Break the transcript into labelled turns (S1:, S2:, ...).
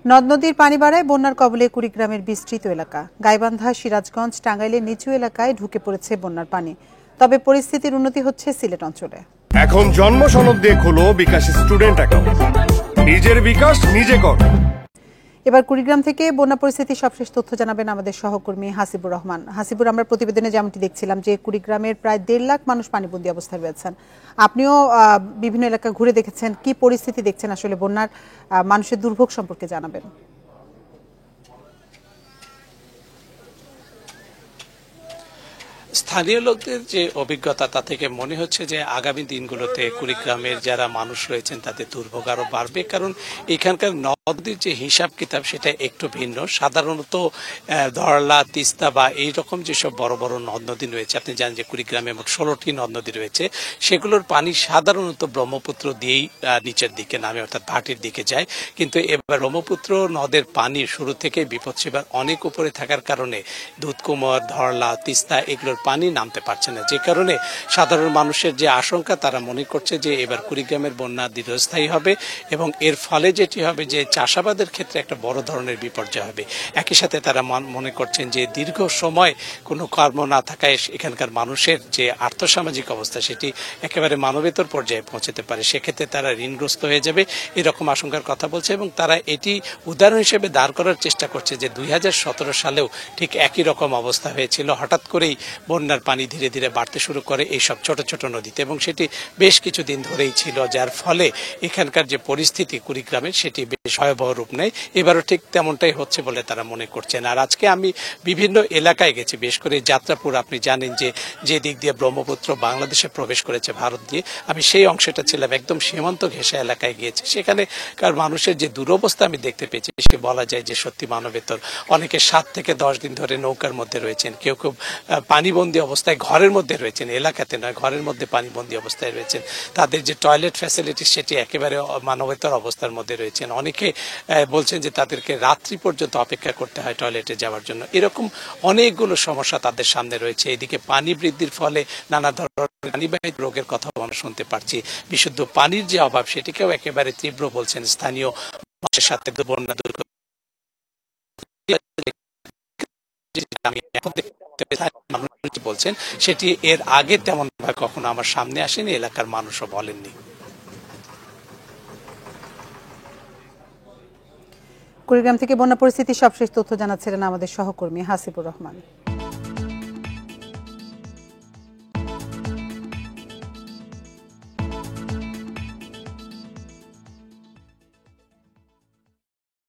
S1: নদ নদীর পানি বাড়ায় বন্যার কবলে কুড়িগ্রামের বিস্তৃত এলাকা। গাইবান্ধা, সিরাজগঞ্জ, টাঙ্গাইলের নিচু এলাকায় ঢুকে পড়েছে বন্যার পানি। তবে পরিস্থিতির উন্নতি হচ্ছে সিলেট অঞ্চলে।
S2: এখন জন্ম সনদ দিয়ে খোলো বিকাশ স্টুডেন্ট অ্যাকাউন্ট। নিজের বিকাশ নিজে কর।
S1: এবার কুড়িগ্রাম থেকে বন্যা পরিস্থিতির সবশেষ তথ্য জানাবেন আমাদের সহকর্মী হাসিবুর রহমান। হাসিবুর, আমরা প্রতিবেদনে যেমনটি দেখছিলাম যে কুড়িগ্রামের প্রায় 1.5 লাখ মানুষ পানিবন্দী অবস্থায় রয়েছেন। আপনিও বিভিন্ন এলাকা ঘুরে দেখেছেন, কি পরিস্থিতি দেখছেন আসলে বন্যার, মানুষের দুর্ভোগ সম্পর্কে জানাবেন।
S3: স্থানীয় লোকদের যে অভিজ্ঞতা তা থেকে মনে হচ্ছে যে আগামী দিনগুলোতে কুড়িগ্রামের যারা মানুষ রয়েছেন তাদের দুর্ভোগ আরো বাড়বে, কারণ এখানকার নদীর যে হিসাব কিতাব সেটা একটু ভিন্ন। সাধারণত ধরলা, তিস্তা বা এইরকম যেসব বড় বড় নদ নদী রয়েছে, আপনি জানেন যে কুড়িগ্রামে মোট 16টি নদ নদী রয়েছে, সেগুলোর পানি সাধারণত ব্রহ্মপুত্র দিয়েই নিচের দিকে নামে, অর্থাৎ ভাটির দিকে যায়। কিন্তু এবার ব্রহ্মপুত্র নদের পানি শুরু থেকে বিপদসীমার অনেক উপরে থাকার কারণে দুধকুমার, ধরলা, তিস্তা এগুলোর পানি নামতে পারছে না, যে কারণে সাধারণ মানুষের যে আশঙ্কা, তারা মনে করছে যে এবার কুড়িগ্রামের বন্যা দীর্ঘস্থায়ী হবে এবং এর ফলে যেটি হবে যে চাষাবাদের ক্ষেত্রে একটা বড় ধরনের বিপর্যয় হবে। একই সাথে তারা মনে করছেন যে দীর্ঘ সময় কোনো কর্ম না থাকায় এখানকার মানুষের যে আর্থসামাজিক অবস্থা সেটি একেবারে মানবেতর পর্যায়ে পৌঁছতে পারে, সেক্ষেত্রে তারা ঋণগ্রস্ত হয়ে যাবে, এরকম আশঙ্কার কথা বলছে। এবং তারা এটি উদাহরণ হিসেবে দাঁড় করার চেষ্টা করছে যে 2017 সালেও ঠিক একই রকম অবস্থা হয়েছিল। হঠাৎ করেই বন্যার পানি ধীরে ধীরে বাড়তে শুরু করে এইসব ছোট ছোট নদীতে, এবং সেটি বেশ কিছুদিন ধরেই ছিল, যার ফলে এখানকার যে পরিস্থিতি কুড়িগ্রামের সেটি বেশ ভয়াবহ রূপ নেয়। এবারও ঠিক তেমনটাই হচ্ছে বলে তারা মনে করছেন। আর আজকে আমি বিভিন্ন এলাকায় গেছি, বেশ করে যাত্রাপুর, আপনি জানেন যে দিক দিয়ে ব্রহ্মপুত্র বাংলাদেশে প্রবেশ করেছে ভারত দিয়ে, আমি সেই অংশটা ছিলাম, একদম সীমান্ত ঘেঁষা এলাকায় গিয়েছি। সেখানেকার মানুষের যে দুরবস্থা আমি দেখতে পেয়েছি সে বলা যায় যে সত্যি মানবেতর। অনেকে 7 থেকে 10 দিন ধরে নৌকার মধ্যে রয়েছেন, কেউ কেউ পানিবন্দী অবস্থায় ঘরের মধ্যে রয়েছেন, এলাকাতে নয়, ঘরের মধ্যে পানিবন্দী অবস্থায় রয়েছেন। তাদের যে টয়লেট ফ্যাসিলিটি সেটি একেবারে মানবেতর অবস্থার মধ্যে রয়েছেন। অনেকে বলছেন যে তাদেরকে রাত্রি পর্যন্ত অপেক্ষা করতে হয় টয়লেটে যাওয়ার জন্য। এরকম অনেকগুলো সমস্যা তাদের সামনে রয়েছে। এদিকে পানি বৃদ্ধির ফলে নানা ধরনের পানিবাহিত রোগের কথা আমরা শুনতে পারছি। বিশুদ্ধ পানির যে অভাব সেটিকেও একেবারে তীব্র বলছেন স্থানীয় মানুষের সাথে বন্যা দুর্গত। বলছেন সেটি এর আগে তেমন ভাবে কখনো আমার সামনে আসেনি, এলাকার মানুষও বলেননি।
S1: কুড়িগ্রাম থেকে বন্যা পরিস্থিতির সবশেষ তথ্য জানাচ্ছিলেন আমাদের সহকর্মী হাসিবুর রহমান।